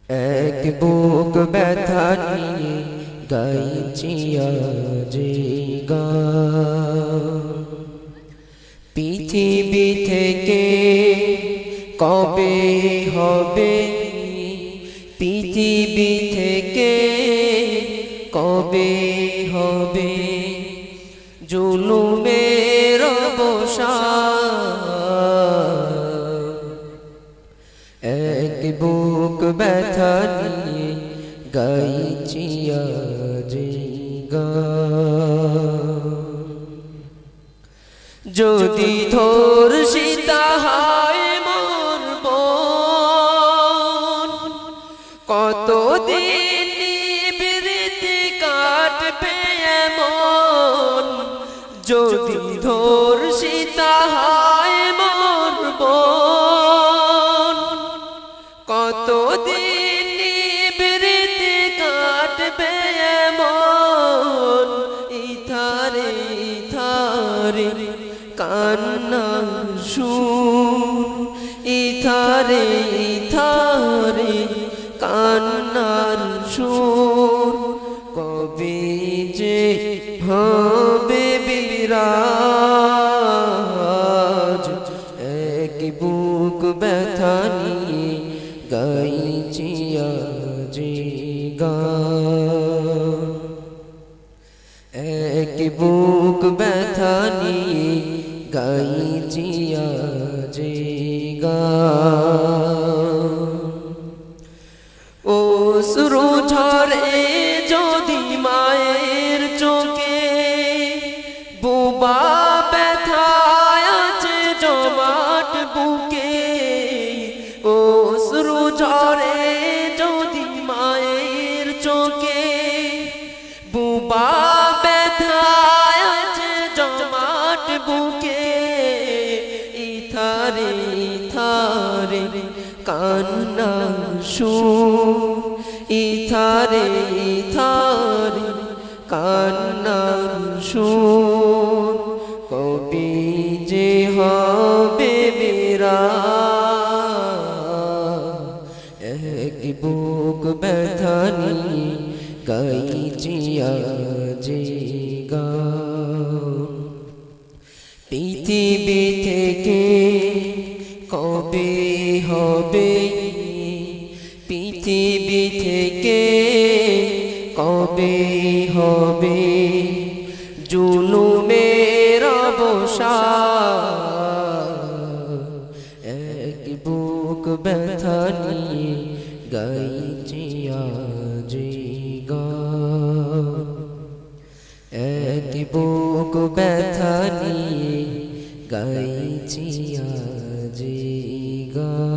এক বুক ব্যথা নিয়ে গাইছি আজি গান। পৃথিবী থেকে কবে হবে, পৃথিবী থেকে কবে হবে জুলুমের অবসান। এক বুক ব্যথা নিয়ে গাইছি আজি গান। যদি ধর্ষিত হয় মোর বোন, কতদিন নিবৃত্তি কাটবে এমন। যদি ধর্ষিত হয় মোর বোন, কতদিন নিবৃত্তি কাটবে এমন। ইথারে ইথারে কান্নার সুর, ইথারে ইথারে কান্নার সুর। কবে যে হবে বিরাজ, এক বুক ব্যথা নিয়ে গাইছি আজি গান। এক বুক ব্যথা নিয়ে গাইছি আজি গান। অশ্রু ঝরে যদি মায়ের চোখে, বুবা ব্যথায় আছে জমাট বুকে। অশ্রু ঝরে যদি মায়ের চোখে, বুবা ব্যথায় আছে জমাট বুকে। ইথারে ইথারে কান্নার সুর, ইথারে ইথারে কান্নার সুর। কবে যে হবে বিরাজ, এক বুক ব্যথা নিয়ে গাইছি আজি গান। পৃথিবী থেকে কবে হবে, পৃথিবী থেকে কবে হবে জুলুমের অবসান। এক বুক ব্যথা নিয়ে গাইছি আজি গান। এক বুক ব্যথা নিয়ে গাইছি আজি গান।